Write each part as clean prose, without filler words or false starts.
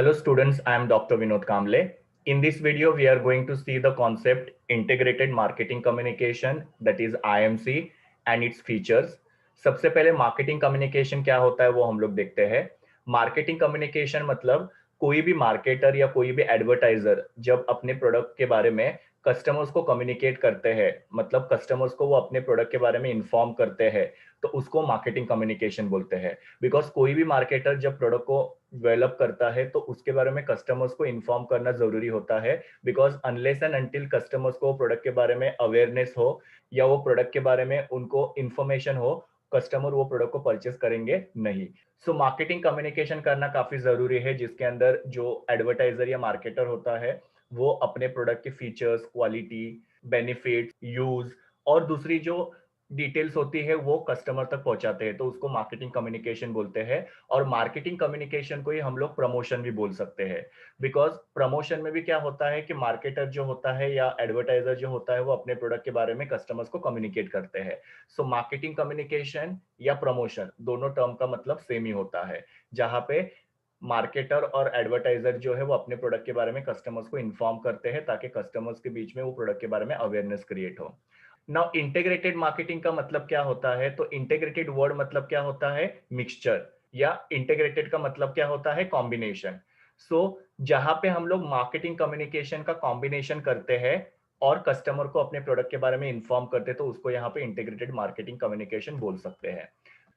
Hello students, I am Dr. Vinod Kamble. In this video, we are going to see the concept Integrated Marketing Communication, that is IMC, and its features. सबसे पहले marketing communication क्या होता है वो हम लोग देखते हैं। मार्केटिंग कम्युनिकेशन मतलब कोई भी मार्केटर या कोई भी एडवर्टाइजर जब अपने प्रोडक्ट के बारे में कस्टमर्स को कम्युनिकेट करते हैं, मतलब कस्टमर्स को वो अपने प्रोडक्ट के बारे में इन्फॉर्म करते हैं, तो उसको मार्केटिंग कम्युनिकेशन बोलते हैं। बिकॉज कोई भी मार्केटर जब प्रोडक्ट को डेवलप करता है तो उसके बारे में कस्टमर्स को इन्फॉर्म करना जरूरी होता है। Because unless and until customers को प्रोडक्ट के बारे में अवेयरनेस हो या वो प्रोडक्ट के बारे में उनको इन्फॉर्मेशन हो, कस्टमर वो प्रोडक्ट को परचेस करेंगे नहीं। सो मार्केटिंग कम्युनिकेशन करना काफी जरूरी है, जिसके अंदर जो एडवर्टाइजर या मार्केटर होता है वो अपने प्रोडक्ट के फीचर्स, क्वालिटी, बेनिफिट्स, यूज और दूसरी जो डिटेल्स होती है वो कस्टमर तक पहुंचाते हैं, तो उसको मार्केटिंग कम्युनिकेशन बोलते हैं। और मार्केटिंग कम्युनिकेशन को ही हम लोग प्रमोशन भी बोल सकते हैं। बिकॉज प्रमोशन में भी क्या होता है कि मार्केटर जो होता है या एडवर्टाइजर जो होता है वो अपने प्रोडक्ट के बारे में कस्टमर्स को कम्युनिकेट करते हैं। सो मार्केटिंग कम्युनिकेशन या प्रमोशन दोनों टर्म का मतलब सेम ही होता है, जहां पे मार्केटर और एडवर्टाइजर जो है वो अपने प्रोडक्ट के बारे में कस्टमर्स को इन्फॉर्म करते हैं ताकि कस्टमर्स के बीच में वो प्रोडक्ट के बारे में अवेयरनेस क्रिएट हो। नाउ इंटीग्रेटेड मार्केटिंग का मतलब क्या होता है, तो इंटीग्रेटेड वर्ड मतलब क्या होता है, मिक्सचर, या इंटीग्रेटेड का मतलब क्या होता है, कॉम्बिनेशन। सो जहां पे हम लोग मार्केटिंग कम्युनिकेशन का कॉम्बिनेशन करते हैं और कस्टमर को अपने प्रोडक्ट के बारे में इन्फॉर्म करते हैं, तो उसको यहाँ पे इंटीग्रेटेड मार्केटिंग कम्युनिकेशन बोल सकते हैं।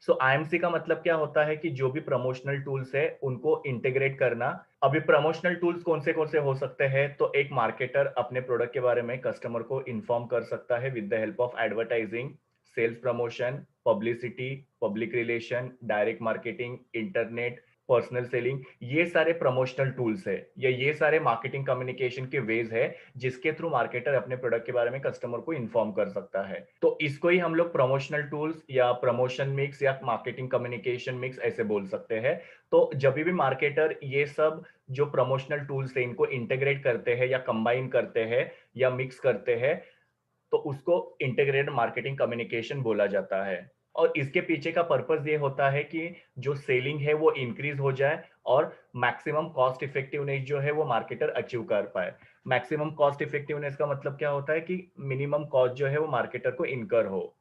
सो आईएमसी का मतलब क्या होता है कि जो भी प्रमोशनल टूल्स है उनको इंटीग्रेट करना। अभी प्रमोशनल टूल्स कौन से हो सकते हैं, तो एक मार्केटर अपने प्रोडक्ट के बारे में कस्टमर को इन्फॉर्म कर सकता है with the help of advertising, sales promotion, publicity, public relation, direct marketing, internet, personal selling. ये सारे प्रमोशनल टूल्स है या ये सारे मार्केटिंग कम्युनिकेशन के वेज है जिसके थ्रू मार्केटर अपने प्रोडक्ट के बारे में कस्टमर को इन्फॉर्म कर सकता है। तो इसको ही हम लोग प्रमोशनल टूल्स या प्रमोशन मिक्स या मार्केटिंग कम्युनिकेशन मिक्स ऐसे बोल सकते हैं। तो जब भी मार्केटर ये सब जो प्रमोशनल टूल्स है इनको इंटीग्रेट करते हैं या कंबाइन करते हैं या मिक्स करते हैं, तो उसको इंटीग्रेटेड मार्केटिंग कम्युनिकेशन बोला जाता है। और इसके पीछे का पर्पस ये होता है कि जो सेलिंग है वो इंक्रीज हो जाए और मैक्सिमम कॉस्ट इफेक्टिवनेस जो है वो मार्केटर अचीव कर पाए। मैक्सिमम कॉस्ट इफेक्टिवनेस का मतलब क्या होता है कि मिनिमम कॉस्ट जो है वो मार्केटर को इनकर हो।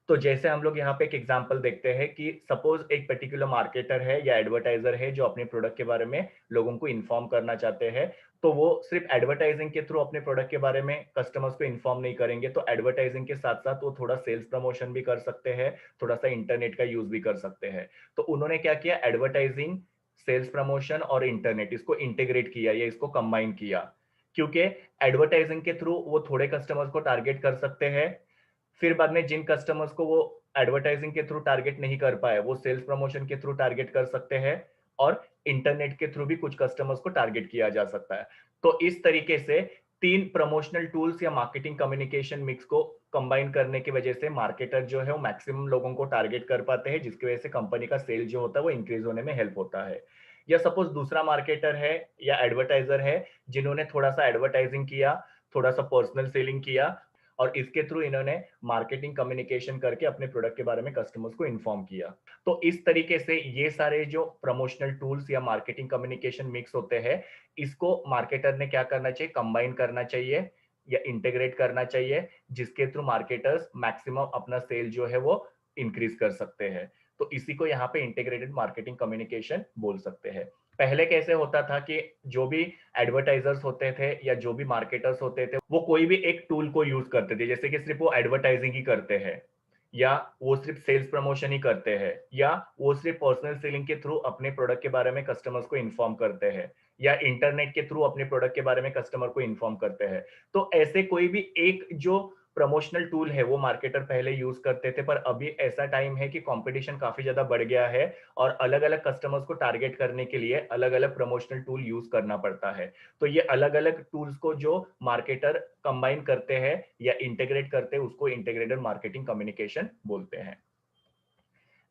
तो जैसे हम लोग यहाँ पे एक एग्जांपल देखते हैं कि सपोज एक पर्टिकुलर मार्केटर है या एडवर्टाइजर है जो अपने प्रोडक्ट के बारे में लोगों को इन्फॉर्म करना चाहते हैं, तो वो सिर्फ एडवर्टाइजिंग के थ्रू अपने प्रोडक्ट के बारे में कस्टमर्स को इन्फॉर्म नहीं करेंगे, तो एडवर्टाइजिंग के साथ साथ वो थोड़ा सेल्स प्रमोशन भी कर सकते हैं, थोड़ा सा इंटरनेट का यूज भी कर सकते हैं। तो उन्होंने क्या किया, एडवर्टाइजिंग, सेल्स प्रमोशन और इंटरनेट इसको इंटीग्रेट किया या इसको कंबाइन किया। क्योंकि एडवर्टाइजिंग के थ्रू वो थोड़े कस्टमर्स को टारगेट कर सकते हैं, फिर बाद में जिन कस्टमर्स को वो एडवर्टाइजिंग के थ्रू टारगेट नहीं कर पाए वो सेल्स प्रमोशन के थ्रू टारगेट कर सकते हैं, और इंटरनेट के थ्रू भी कुछ कस्टमर्स को टारगेट किया जा सकता है। तो इस तरीके से तीन प्रमोशनल टूल्स या मार्केटिंग कम्युनिकेशन मिक्स को कंबाइन करने की वजह से मार्केटर जो है वो मैक्सिमम लोगों को टारगेट कर पाते हैं, जिसकी वजह से कंपनी का सेल जो होता है वो इंक्रीज होने में हेल्प होता है। या सपोज दूसरा मार्केटर है या एडवर्टाइजर है जिन्होंने थोड़ा सा एडवर्टाइजिंग किया, थोड़ा सा पर्सनल सेलिंग किया, और इसके थ्रू इन्होंने मार्केटिंग कम्युनिकेशन करके अपने प्रोडक्ट के बारे में कस्टमर्स को इन्फॉर्म किया। तो इस तरीके से ये सारे जो प्रमोशनल टूल्स या मार्केटिंग कम्युनिकेशन मिक्स होते हैं, इसको मार्केटर ने क्या करना चाहिए, कंबाइन करना चाहिए या इंटीग्रेट करना चाहिए, जिसके थ्रू मार्केटर्स मैक्सिमम अपना सेल जो है वो इंक्रीज कर सकते हैं। तो इसी को यहाँ पे इंटीग्रेटेड मार्केटिंग कम्युनिकेशन बोल सकते हैं। पहले कैसे होता था कि जो भी एडवर्टाइजर्स होते थे या जो भी मार्केटर्स होते थे वो कोई भी एक टूल को यूज करते थे, जैसे कि सिर्फ वो एडवर्टाइजिंग ही करते हैं, या वो सिर्फ सेल्स प्रमोशन ही करते हैं, या वो सिर्फ पर्सनल सेलिंग के थ्रू अपने प्रोडक्ट के बारे में कस्टमर्स को इन्फॉर्म करते हैं, या इंटरनेट के थ्रू अपने प्रोडक्ट के बारे में कस्टमर को इन्फॉर्म करते हैं। तो ऐसे कोई भी एक जो प्रमोशनल टूल है वो मार्केटर पहले यूज करते थे, पर अभी ऐसा टाइम है कि कंपटीशन काफी ज्यादा बढ़ गया है और अलग अलग कस्टमर्स को टारगेट करने के लिए अलग अलग प्रमोशनल टूल यूज करना पड़ता है। तो ये अलग अलग टूल्स को जो मार्केटर कंबाइन करते हैं या इंटीग्रेट करते हैं उसको इंटीग्रेटेड मार्केटिंग कम्युनिकेशन बोलते हैं।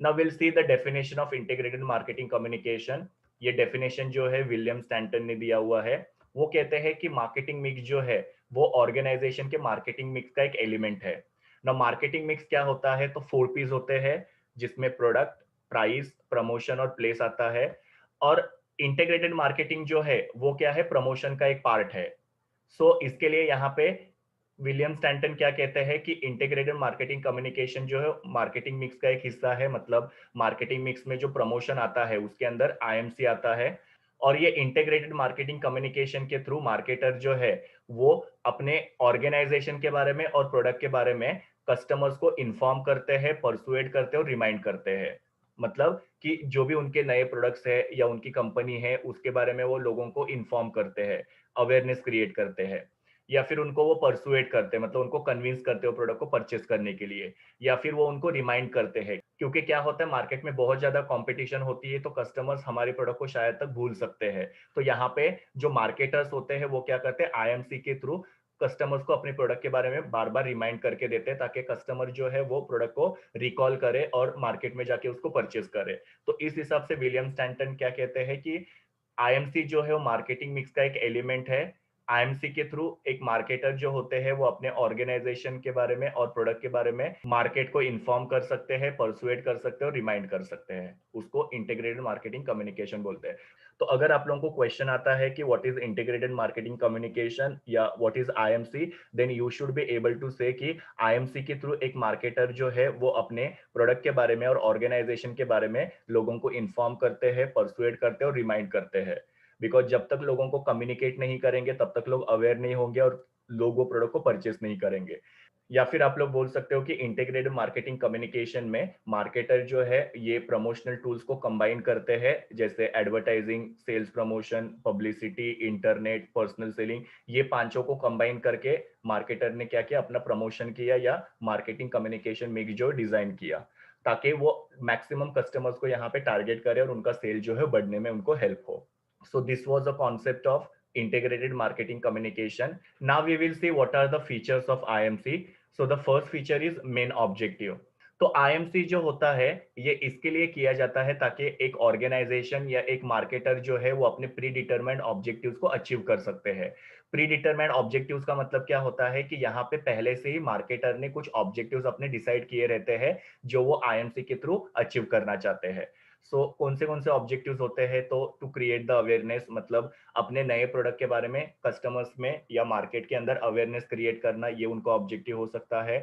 Now will see the definition of integrated marketing communication. ये डेफिनेशन जो है विलियम स्टैंटन ने दिया हुआ है। वो कहते हैं कि मार्केटिंग मिक्स जो है वो ऑर्गेनाइजेशन के मार्केटिंग मिक्स का एक एलिमेंट है। ना मार्केटिंग मिक्स क्या होता है, तो 4 पीस होते हैं जिसमें प्रोडक्ट, प्राइस, प्रमोशन और प्लेस आता है। और इंटीग्रेटेड मार्केटिंग जो है वो क्या है, प्रमोशन का एक पार्ट है। सो इसके लिए यहाँ पे विलियम स्टैंटन क्या कहते हैं कि इंटीग्रेटेड मार्केटिंग कम्युनिकेशन जो है मार्केटिंग मिक्स का एक हिस्सा है। मतलब मार्केटिंग मिक्स में जो प्रमोशन आता है उसके अंदर आईएमसी आता है, और ये इंटीग्रेटेड मार्केटिंग कम्युनिकेशन के थ्रू मार्केटर जो है वो अपने ऑर्गेनाइजेशन के बारे में और प्रोडक्ट के बारे में कस्टमर्स को इन्फॉर्म करते हैं, परसुएड करते हैं और रिमाइंड करते हैं। मतलब कि जो भी उनके नए प्रोडक्ट्स है या उनकी कंपनी है उसके बारे में वो लोगों को इन्फॉर्म करते हैं, अवेयरनेस क्रिएट करते हैं, या फिर उनको वो परसुएट करते हैं, मतलब उनको कन्विंस करते हो प्रोडक्ट को परचेस करने के लिए, या फिर वो उनको रिमाइंड करते हैं। क्योंकि क्या होता है, मार्केट में बहुत ज्यादा कंपटीशन होती है तो कस्टमर्स हमारे प्रोडक्ट को शायद तक भूल सकते हैं। तो यहाँ पे जो मार्केटर्स होते हैं वो क्या करते हैं, आईएमसी के थ्रू कस्टमर्स को अपने प्रोडक्ट के बारे में बार बार रिमाइंड करके देते हैं, ताकि कस्टमर जो है वो प्रोडक्ट को रिकॉल करे और मार्केट में जाके उसको परचेस करे। तो इस हिसाब से विलियम स्टैंटन क्या कहते हैं कि आईएमसी जो है वो मार्केटिंग मिक्स का एक एलिमेंट है। आईएमसी के थ्रू एक मार्केटर जो होते हैं वो अपने ऑर्गेनाइजेशन के बारे में और प्रोडक्ट के बारे में मार्केट को इन्फॉर्म कर सकते हैं, परसुएट कर सकते हैं और रिमाइंड कर सकते हैं। उसको इंटीग्रेटेड मार्केटिंग कम्युनिकेशन बोलते हैं। तो अगर आप लोगों को क्वेश्चन आता है कि what is integrated marketing communication या what is IMC, then you should be able to say कि आईएमसी के थ्रू एक मार्केटर जो है वो अपने प्रोडक्ट के बारे में और ऑर्गेनाइजेशन के बारे में लोगों को इन्फॉर्म करते हैं, परसुएट करते हैं और रिमाइंड करते हैं। बिकॉज जब तक लोगों को कम्युनिकेट नहीं करेंगे तब तक लोग अवेयर नहीं होंगे और लोग वो प्रोडक्ट को परचेस नहीं करेंगे। या फिर आप लोग बोल सकते हो कि इंटीग्रेटेड मार्केटिंग कम्युनिकेशन में मार्केटर जो है ये प्रमोशनल टूल्स को कंबाइन करते हैं, जैसे advertising, sales promotion, publicity, internet, personal selling. ये पांचों को कंबाइन करके मार्केटर ने क्या किया, अपना प्रमोशन किया या मार्केटिंग कम्युनिकेशन मिक्स जो डिजाइन किया, ताकि वो मैक्सिमम कस्टमर्स को यहाँ पे टारगेट करे और उनका सेल जो है बढ़ने में उनको हेल्प हो। So this was the concept of integrated marketing communication. Now we will see what are the features of IMC. So the first feature is main objective. तो IMC जो होता है ये इसके लिए किया जाता है ताकि एक ऑर्गेनाइजेशन या एक मार्केटर जो है वो अपने प्री डिटरमाइंड ऑब्जेक्टिव्स को अचीव कर सकते हैं। प्री डिटरमाइंड ऑब्जेक्टिव्स का मतलब क्या होता है कि यहाँ पे पहले से ही मार्केटर ने कुछ ऑब्जेक्टिव्स अपने डिसाइड किए रहते हैं जो वो IMC के थ्रू अचीव करना चाहते हैं। सो कौन से ऑब्जेक्टिव्स होते हैं, तो टू क्रिएट द अवेयरनेस, मतलब अपने नए प्रोडक्ट के बारे में कस्टमर्स में या मार्केट के अंदर अवेयरनेस क्रिएट करना, ये उनका ऑब्जेक्टिव हो सकता है।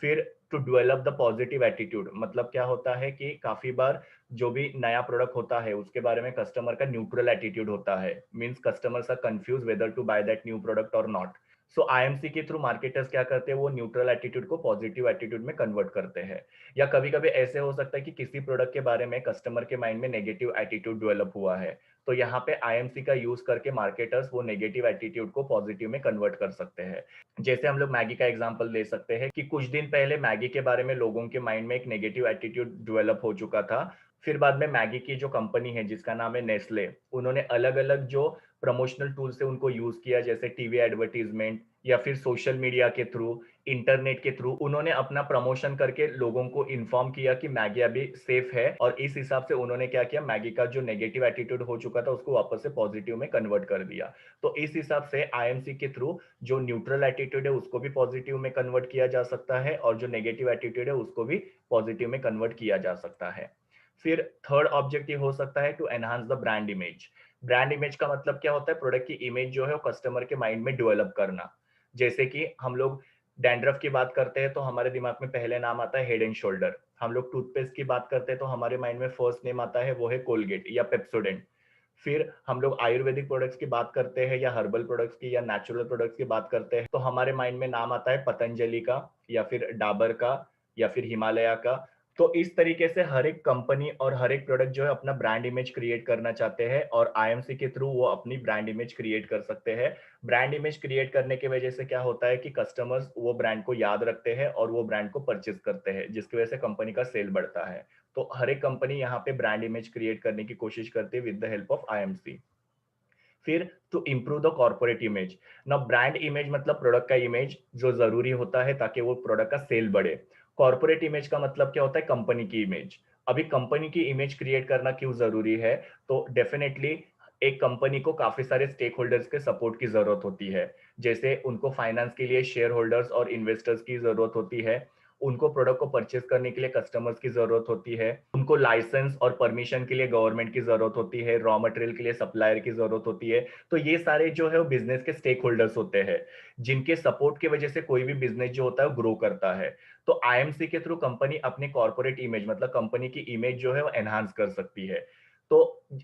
फिर to develop the positive attitude, मतलब क्या होता है कि काफी बार जो भी नया प्रोडक्ट होता है उसके बारे में कस्टमर का न्यूट्रल एटीट्यूड होता है, means customers are confuse whether to buy that new product और नॉट। सो आईएमसी के थ्रू मार्केटर्स क्या करते हैं, वो न्यूट्रल एटीट्यूड को पॉजिटिव एटीट्यूड में कन्वर्ट करते हैं। या कभी कभी ऐसे हो सकता है कि किसी प्रोडक्ट के बारे में कस्टमर के माइंड में नेगेटिव एटीट्यूड डेवलप हुआ है, तो यहाँ पे आईएमसी का यूज करके मार्केटर्स वो नेगेटिव एटीट्यूड को पॉजिटिव में कन्वर्ट कर सकते हैं। जैसे हम लोग मैगी का एग्जांपल ले सकते हैं कि कुछ दिन पहले मैगी के बारे में लोगों के माइंड में एक नेगेटिव एटीट्यूड डेवलप हो चुका था। फिर बाद में मैगी की जो कंपनी है जिसका नाम है नेस्ले, उन्होंने अलग अलग जो प्रमोशनल टूल से उनको यूज किया, जैसे टीवी एडवर्टीजमेंट या फिर सोशल मीडिया के थ्रू, इंटरनेट के थ्रू उन्होंने अपना प्रमोशन करके लोगों को इन्फॉर्म किया कि मैगी अभी सेफ है। और इस हिसाब से उन्होंने क्या किया, मैगी का जो नेगेटिव एटीट्यूड हो चुका था उसको वापस से पॉजिटिव में कन्वर्ट कर दिया। तो इस हिसाब से आईएमसी के थ्रू जो न्यूट्रल एटीट्यूड है उसको भी पॉजिटिव में कन्वर्ट किया जा सकता है और जो नेगेटिव एटीट्यूड है उसको भी पॉजिटिव में कन्वर्ट किया जा सकता है। फिर थर्ड ऑब्जेक्टिव हो सकता है to enhance the brand image. Brand image का मतलब क्या होता है, प्रोडक्ट की इमेज जो है वो कस्टमर के माइंड में डेवलप करना। जैसे कि हम लोग डैंड्रफ की बात करते हैं तो हमारे दिमाग में पहले नाम आता है हेड एंड शोल्डर। हम लोग टूथपेस्ट की बात करते हैं तो हमारे माइंड में फर्स्ट नेम आता है वो है कोलगेट या पेप्सोडेंट। फिर हम लोग आयुर्वेदिक प्रोडक्ट्स की बात करते हैं या हर्बल प्रोडक्ट्स की या नेचुरल प्रोडक्ट्स की बात करते हैं तो हमारे माइंड में नाम आता है पतंजलि का या फिर डाबर का या फिर हिमालय का। तो इस तरीके से हर एक कंपनी और हर एक प्रोडक्ट जो है अपना ब्रांड इमेज क्रिएट करना चाहते हैं और आईएमसी के थ्रू वो अपनी ब्रांड इमेज क्रिएट कर सकते हैं। ब्रांड इमेज क्रिएट करने की वजह से क्या होता है कि कस्टमर्स वो ब्रांड को याद रखते हैं और वो ब्रांड को परचेज करते हैं, जिसकी वजह से कंपनी का सेल बढ़ता है। तो हर एक कंपनी यहाँ पे ब्रांड इमेज क्रिएट करने की कोशिश करती है with the help of IMC. फिर to improve the corporate image. ना ब्रांड इमेज मतलब प्रोडक्ट का इमेज जो जरूरी होता है ताकि वो प्रोडक्ट का सेल बढ़े। कॉर्पोरेट इमेज का मतलब क्या होता है, कंपनी की इमेज। अभी कंपनी की इमेज क्रिएट करना क्यों जरूरी है, तो डेफिनेटली एक कंपनी को काफी सारे स्टेक होल्डर्स के सपोर्ट की जरूरत होती है। जैसे उनको फाइनेंस के लिए शेयर होल्डर्स और इन्वेस्टर्स की जरूरत होती है, उनको प्रोडक्ट को परचेज करने के लिए कस्टमर्स की जरूरत होती है, उनको लाइसेंस और परमिशन के लिए गवर्नमेंट की जरूरत होती है, रॉ मटेरियल के लिए सप्लायर की जरूरत होती है। तो ये सारे जो है वो बिजनेस के स्टेक होल्डर्स होते हैं, जिनके सपोर्ट की वजह से कोई भी बिजनेस जो होता है वो ग्रो करता है। तो आईएमसी के थ्रू कंपनी अपने कॉर्पोरेट इमेज, मतलब कंपनी की इमेज जो है वो एनहांस कर सकती है। तो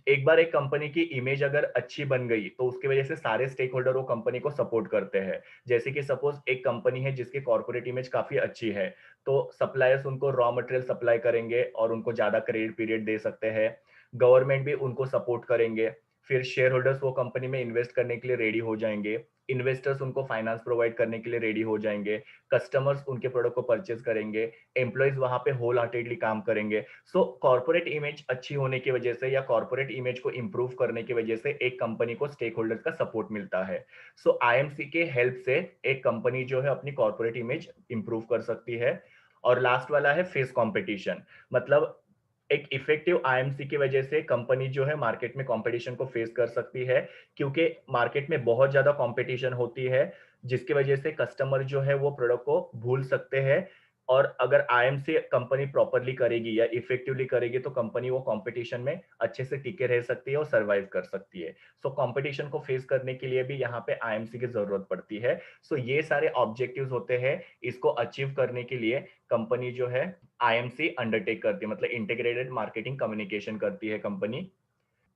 एक बार एक कंपनी की इमेज अगर अच्छी बन गई तो उसकी वजह से सारे स्टेक होल्डर वो कंपनी को सपोर्ट करते हैं। जैसे कि सपोज एक कंपनी है जिसकी कॉर्पोरेट इमेज काफी अच्छी है, तो सप्लायर्स उनको रॉ मटेरियल सप्लाई करेंगे और उनको ज्यादा क्रेडिट पीरियड दे सकते हैं। गवर्नमेंट भी उनको सपोर्ट करेंगे। फिर शेयर होल्डर्स वो कंपनी में इन्वेस्ट करने के लिए रेडी हो जाएंगे। इन्वेस्टर्स उनको फाइनेंस प्रोवाइड करने के लिए रेडी हो जाएंगे। कस्टमर्स उनके प्रोडक्ट को परचेज करेंगे। एम्प्लॉइज वहां पे होल हार्टेडली काम करेंगे। सो कॉर्पोरेट इमेज अच्छी होने की वजह से या कॉर्पोरेट इमेज को इंप्रूव करने की वजह से एक कंपनी को स्टेक होल्डर्स का सपोर्ट मिलता है। सो आईएमसी के हेल्प से एक कंपनी जो है अपनी कॉर्पोरेट इमेज इंप्रूव कर सकती है। और लास्ट वाला है फेस कंपटीशन। मतलब एक इफेक्टिव आईएमसी की वजह से कंपनी जो है मार्केट में कंपटीशन को फेस कर सकती है, क्योंकि मार्केट में बहुत ज्यादा कंपटीशन होती है, जिसकी वजह से कस्टमर जो है वो प्रोडक्ट को भूल सकते हैं। और अगर आईएमसी कंपनी प्रॉपरली करेगी या इफेक्टिवली करेगी तो कंपनी वो कंपटीशन में अच्छे से टिके रह सकती है और सरवाइव कर सकती है। सो कंपटीशन को फेस करने के लिए भी यहाँ पे आईएमसी की जरूरत पड़ती है। सो ये सारे ऑब्जेक्टिव्स होते हैं, इसको अचीव करने के लिए कंपनी जो है आईएमसी अंडरटेक करती है, मतलब इंटीग्रेटेड मार्केटिंग कम्युनिकेशन करती है company.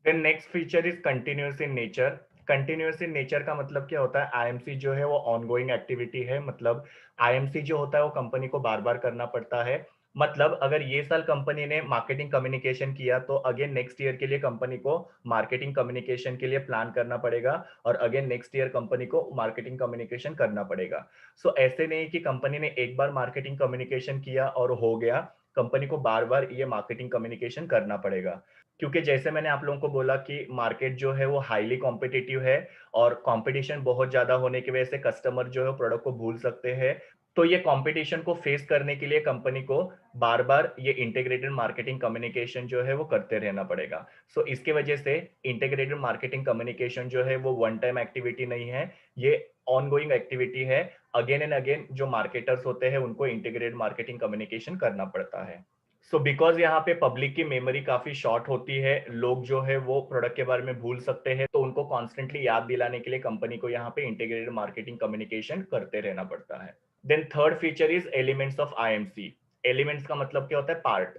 Then next feature is continuous in nature. Continuous in nature का मतलब क्या होता है? आईएमसी जो है वो ऑनगोइंग एक्टिविटी है। मतलब आईएमसी जो होता है वो कंपनी को बार बार करना पड़ता है। मतलब अगर ये साल कंपनी ने मार्केटिंग कम्युनिकेशन किया तो अगेन नेक्स्ट ईयर के लिए कंपनी को मार्केटिंग कम्युनिकेशन के लिए प्लान करना पड़ेगा, और अगेन नेक्स्ट ईयर कंपनी को मार्केटिंग कम्युनिकेशन करना पड़ेगा। सो ऐसे नहीं कि कंपनी ने एक बार मार्केटिंग कम्युनिकेशन किया और हो गया, कंपनी को बार बार ये मार्केटिंग कम्युनिकेशन करना पड़ेगा। क्योंकि जैसे मैंने आप लोगों को बोला कि मार्केट जो है वो हाईली कॉम्पिटिटिव है, और कंपटीशन बहुत ज्यादा होने की वजह से कस्टमर जो है प्रोडक्ट को भूल सकते हैं। तो ये कंपटीशन को फेस करने के लिए कंपनी को बार बार ये इंटीग्रेटेड मार्केटिंग कम्युनिकेशन जो है वो करते रहना पड़ेगा। सो इसके वजह से इंटीग्रेटेड मार्केटिंग कम्युनिकेशन जो है वो वन टाइम एक्टिविटी नहीं है, ये ऑनगोइंग एक्टिविटी है। अगेन एंड अगेन जो मार्केटर्स होते हैं उनको इंटीग्रेटेड मार्केटिंग कम्युनिकेशन करना पड़ता है। सो बिकॉज यहाँ पे पब्लिक की मेमोरी काफी शॉर्ट होती है, लोग जो है वो प्रोडक्ट के बारे में भूल सकते हैं, तो उनको कॉन्स्टेंटली याद दिलाने के लिए कंपनी को यहाँ पे इंटीग्रेटेड मार्केटिंग कम्युनिकेशन करते रहना पड़ता है। Then third feature is elements of IMC. Elements का मतलब क्या होता है? पार्ट।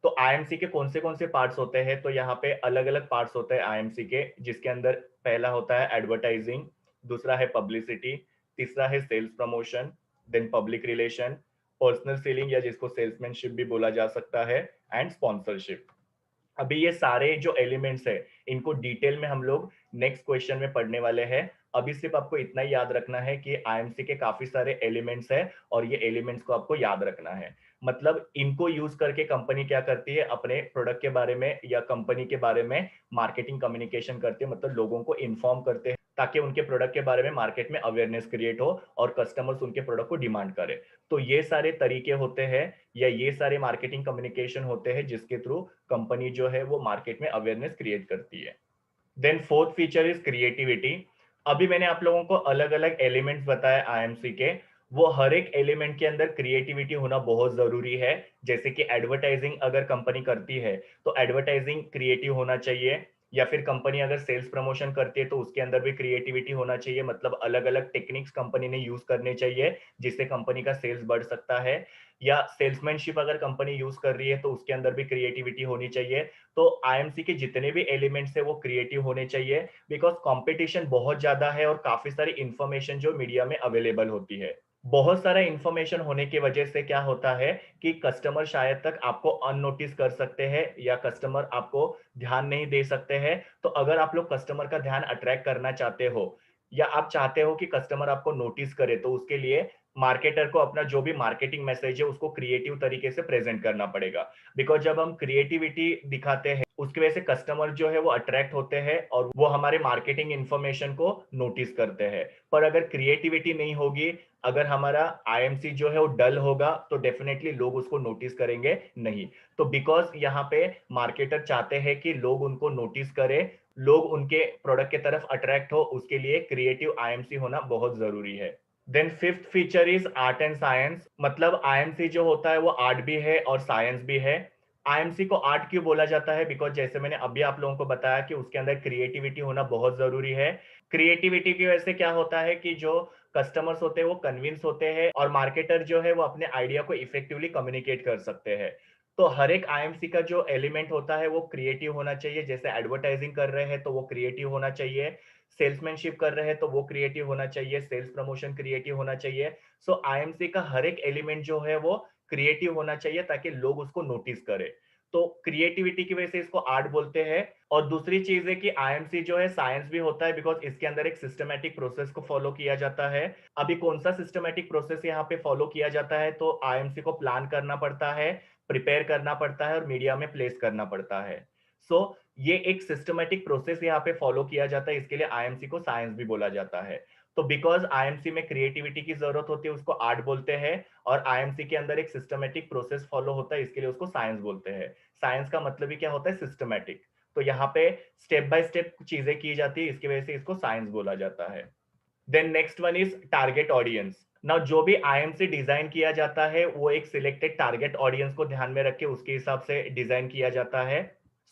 तो आईएमसी के कौन से पार्ट्स होते हैं? तो यहाँ पे अलग अलग पार्ट्स होते हैं आईएमसी के, जिसके अंदर पहला होता है एडवर्टाइजिंग, दूसरा है पब्लिसिटी, तीसरा है sales promotion, then public relation, personal selling या जिसको सेल्समैनशिप भी बोला जा सकता है, एंड स्पॉन्सरशिप। अभी ये सारे जो एलिमेंट्स है इनको डिटेल में हम लोग नेक्स्ट क्वेश्चन में पढ़ने वाले हैं। अभी सिर्फ आपको इतना ही याद रखना है कि आईएमसी के काफी सारे एलिमेंट्स हैं और ये एलिमेंट्स को आपको याद रखना है। मतलब इनको यूज करके कंपनी क्या करती है, अपने प्रोडक्ट के बारे में या कंपनी के बारे में मार्केटिंग कम्युनिकेशन करती है, मतलब लोगों को इन्फॉर्म करते हैं ताकि उनके प्रोडक्ट के बारे में मार्केट में अवेयरनेस क्रिएट हो और कस्टमर्स उनके प्रोडक्ट को डिमांड करे। तो ये सारे तरीके होते हैं या ये सारे मार्केटिंग कम्युनिकेशन होते हैं जिसके थ्रू कंपनी जो है वो मार्केट में अवेयरनेस क्रिएट करती है। Then fourth feature is creativity. अभी मैंने आप लोगों को अलग अलग एलिमेंट्स बताए आईएमसी के, वो हर एक एलिमेंट के अंदर क्रिएटिविटी होना बहुत जरूरी है। जैसे कि एडवर्टाइजिंग अगर कंपनी करती है तो एडवर्टाइजिंग क्रिएटिव होना चाहिए, या फिर कंपनी अगर सेल्स प्रमोशन करती है तो उसके अंदर भी क्रिएटिविटी होना चाहिए, मतलब अलग अलग टेक्निक्स कंपनी ने यूज करने चाहिए जिससे कंपनी का सेल्स बढ़ सकता है। या सेल्समैनशिप अगर कंपनी यूज कर रही है तो उसके अंदर भी क्रिएटिविटी होनी चाहिए। तो आईएमसी के जितने भी एलिमेंट्स है वो क्रिएटिव होने चाहिए, बिकॉज कंपटीशन बहुत ज्यादा है और काफी सारी इंफॉर्मेशन जो मीडिया में अवेलेबल होती है। बहुत सारा इंफॉर्मेशन होने की वजह से क्या होता है कि कस्टमर शायद तक आपको अननोटिस कर सकते हैं या कस्टमर आपको ध्यान नहीं दे सकते हैं। तो अगर आप लोग कस्टमर का ध्यान अट्रैक्ट करना चाहते हो या आप चाहते हो कि कस्टमर आपको नोटिस करे, तो उसके लिए मार्केटर को अपना जो भी मार्केटिंग मैसेज है उसको क्रिएटिव तरीके से प्रेजेंट करना पड़ेगा। बिकॉज जब हम क्रिएटिविटी दिखाते हैं उसकी वजह से कस्टमर जो है वो अट्रैक्ट होते हैं और वो हमारे मार्केटिंग इंफॉर्मेशन को नोटिस करते हैं। पर अगर क्रिएटिविटी नहीं होगी, अगर हमारा आईएमसी जो है वो डल होगा, तो डेफिनेटली लोग उसको नोटिस करेंगे नहीं। तो बिकॉज यहाँ पे मार्केटर चाहते हैं कि लोग उनको नोटिस करें, लोग उनके प्रोडक्ट के तरफ अट्रैक्ट हो, उसके लिए क्रिएटिव आईएमसी होना बहुत जरूरी है। Then fifth feature is art and science, मतलब आईएमसी जो होता है वो आर्ट भी है और साइंस भी है। आईएमसी को आर्ट क्यों बोला जाता है? बिकॉज जैसे मैंने अभी आप लोगों को बताया कि उसके अंदर क्रिएटिविटी होना बहुत जरूरी है। क्रिएटिविटी की वजह से क्या होता है कि जो कस्टमर्स होते हैं वो कन्विंस होते हैं और मार्केटर जो है वो अपने आइडिया को इफेक्टिवली कम्युनिकेट कर सकते हैं। तो हर एक आईएमसी का जो एलिमेंट होता है वो क्रिएटिव होना चाहिए। जैसे एडवर्टाइजिंग कर रहे हैं तो वो क्रिएटिव होना चाहिए, सेल्समैनशिप कर रहे हैं तो वो क्रिएटिव होना चाहिए, सेल्स प्रमोशन क्रिएटिव होना चाहिए। सो आईएमसी का हर एक एलिमेंट जो है वो क्रिएटिव होना चाहिए ताकि लोग उसको नोटिस करें। तो क्रिएटिविटी की वजह से इसको आर्ट बोलते हैं। और दूसरी चीज है कि आईएमसी जो है साइंस भी होता है बिकॉज इसके अंदर एक सिस्टमैटिक प्रोसेस को फॉलो किया जाता है। अभी कौन सा सिस्टमैटिक प्रोसेस यहाँ पे फॉलो किया जाता है? तो आईएमसी को प्लान करना पड़ता है, प्रिपेयर करना पड़ता है और मीडिया में प्लेस करना पड़ता है। सो ये एक सिस्टमैटिक प्रोसेस यहाँ पे फॉलो किया जाता है, इसके लिए आईएमसी को साइंस भी बोला जाता है। तो बिकॉज आईएमसी में क्रिएटिविटी की जरूरत होती है उसको आर्ट बोलते हैं, और आईएमसी के अंदर एक सिस्टमैटिक प्रोसेस फॉलो होता है इसके लिए उसको साइंस बोलते हैं। साइंस का मतलब ही क्या होता है? सिस्टमैटिक। तो यहाँ पे स्टेप बाय स्टेप चीजें की जाती है, इसकी वजह से इसको साइंस बोला जाता है। Then next one is target audience. Now जो भी आईएमसी डिजाइन किया जाता है वो एक सिलेक्टेड टारगेट ऑडियंस को ध्यान में रख के उसके हिसाब से डिजाइन किया जाता है।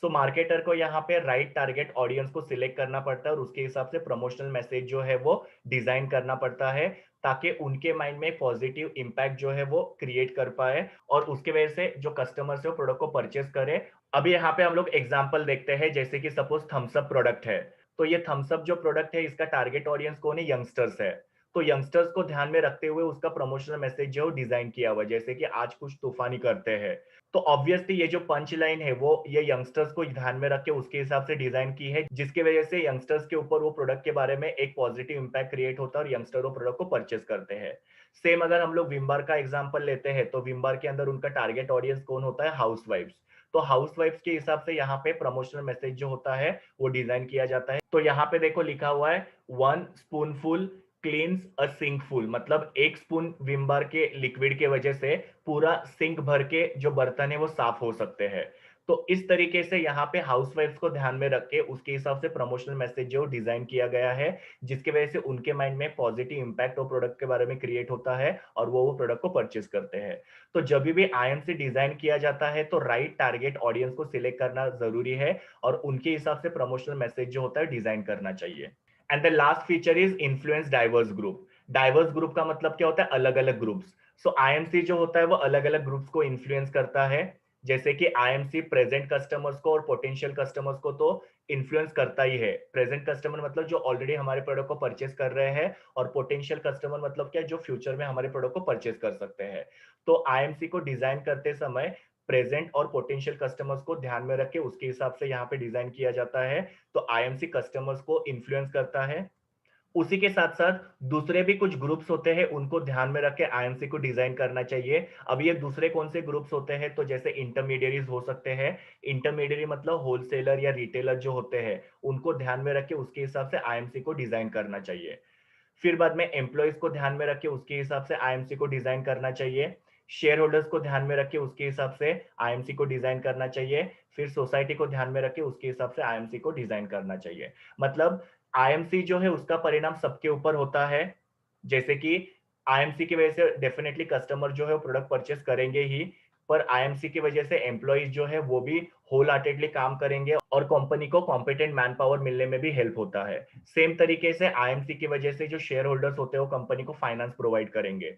सो मार्केटर को यहाँ पे राइट टारगेट ऑडियंस को सिलेक्ट करना पड़ता है और उसके हिसाब से प्रमोशनल मैसेज जो है वो डिजाइन करना पड़ता है ताकि उनके माइंड में पॉजिटिव इंपैक्ट जो है वो क्रिएट कर पाए और उसके वजह से जो कस्टमर्स है वो प्रोडक्ट को परचेस करे। अभी यहाँ पे हम लोग एग्जांपल देखते हैं, जैसे कि सपोज थम्स अप प्रोडक्ट है। तो ये थम्स अप जो प्रोडक्ट है इसका टारगेट ऑडियंस कौन है? यंगस्टर्स है। तो यंगस्टर्स को ध्यान में रखते हुए उसका प्रमोशनल मैसेज जो डिजाइन किया हुआ है, जैसे कि आज कुछ तूफानी करते हैं। तो ऑब्वियसली ये जो पंच लाइन है वो ये यंगस्टर्स को ध्यान में रख के उसके हिसाब से डिजाइन की है, जिसकी वजह से यंगस्टर्स के ऊपर वो प्रोडक्ट के बारे में एक पॉजिटिव इंपैक्ट क्रिएट होता है और यंगस्टर वो प्रोडक्ट को परचेस करते हैं। सेम अगर हम लोग विम बार का एग्जांपल लेते हैं तो विम बार के अंदर उनका टारगेट ऑडियंस कौन होता है? हाउसवाइफ्स। तो हाउसवाइफ्स के हिसाब से यहाँ पे प्रमोशनल मैसेज जो होता है वो डिजाइन किया जाता है। तो यहाँ पे देखो लिखा हुआ है 1 स्पूनफुल क्लीन्स अ सिंक फुल, मतलब 1 स्पून विम बार के लिक्विड के वजह से पूरा सिंक भर के जो बर्तन है वो साफ हो सकते हैं। तो इस तरीके से यहाँ पे हाउसवाइफ्स को ध्यान में रख के उसके हिसाब से प्रमोशनल मैसेज जो डिजाइन किया गया है, जिसकी वजह से उनके माइंड में पॉजिटिव इंपैक्ट वो प्रोडक्ट के बारे में क्रिएट होता है और वो प्रोडक्ट को परचेस करते हैं। तो जब भी आईएमसी डिजाइन किया जाता है तो राइट टारगेट ऑडियंस को सिलेक्ट करना जरूरी है और उनके हिसाब से प्रमोशनल मैसेज जो होता है डिजाइन करना चाहिए। And the last feature is influence diverse group. Diverse group का मतलब क्या होता है? अलग अलग ग्रुप्स। सो आईएमसी जो होता है वो अलग अलग ग्रुप्स को इन्फ्लुएंस करता है। जैसे कि आईएमसी प्रेजेंट कस्टमर्स को और पोटेंशियल कस्टमर्स को तो इन्फ्लुएंस करता ही है। प्रेजेंट कस्टमर मतलब जो ऑलरेडी हमारे प्रोडक्ट को परचेस कर रहे हैं, और पोटेंशियल कस्टमर मतलब क्या? जो फ्यूचर में हमारे प्रोडक्ट को परचेस कर सकते हैं। तो आईएमसी को डिजाइन करते समय प्रेजेंट और पोटेंशियल कस्टमर्स को ध्यान में रख के उसके हिसाब से यहाँ पे डिजाइन किया जाता है। तो आईएमसी कस्टमर्स को इन्फ्लुएंस करता है। उसी के साथ साथ दूसरे भी कुछ ग्रुप्स होते हैं उनको ध्यान में रख के आईएमसी को डिजाइन करना चाहिए। अब ये दूसरे कौन से ग्रुप्स होते हैं? तो जैसे इंटरमीडियरीज हो सकते हैं। इंटरमीडियरी मतलब होलसेलर या रिटेलर जो होते हैं, उनको ध्यान में रख के उसके हिसाब से आईएमसी को डिजाइन करना चाहिए। फिर बाद में एम्प्लॉयज को ध्यान में रख के उसके हिसाब से आईएमसी को डिजाइन करना चाहिए। शेयर होल्डर्स को ध्यान में रख के उसके हिसाब से आईएमसी को डिजाइन करना चाहिए। फिर सोसाइटी को ध्यान में रख के उसके हिसाब से आईएमसी को डिजाइन करना चाहिए। मतलब आईएमसी जो है उसका परिणाम सबके ऊपर होता है। जैसे कि आईएमसी की वजह से डेफिनेटली कस्टमर जो है वो प्रोडक्ट परचेस करेंगे ही, पर आईएमसी की वजह से एम्प्लॉइज जो है वो भी होल हार्टेडली काम करेंगे और कंपनी को कॉम्पिटेंट मैन पावर मिलने में भी हेल्प होता है। सेम तरीके से आईएमसी की वजह से जो शेयर होल्डर्स होते हैं वो कंपनी को फाइनेंस प्रोवाइड करेंगे।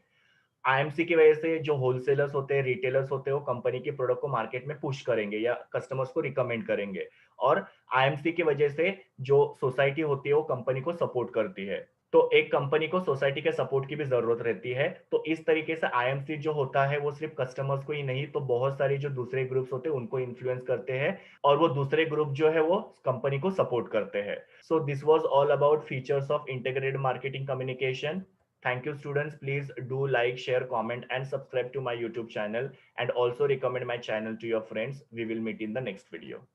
आईएमसी की वजह से जो होलसेलर्स होते हैं, रिटेलर्स होते हैं, वो कंपनी के प्रोडक्ट को मार्केट में पुश करेंगे या कस्टमर्स को रिकमेंड करेंगे। और आईएमसी की वजह से जो सोसाइटी होती है वो कंपनी को सपोर्ट करती है। तो एक कंपनी को सोसाइटी के सपोर्ट की भी जरूरत रहती है। तो इस तरीके से आईएमसी जो होता है वो सिर्फ कस्टमर्स को ही नहीं, तो बहुत सारे जो दूसरे ग्रुप्स होते हैं उनको इन्फ्लुएंस करते हैं, और वो दूसरे ग्रुप जो है वो कंपनी को सपोर्ट करते हैं। So this was all about features of integrated marketing communication. Thank you, students. Please do like, share, comment, and subscribe to my YouTube channel, and also recommend my channel to your friends. We will meet in the next video.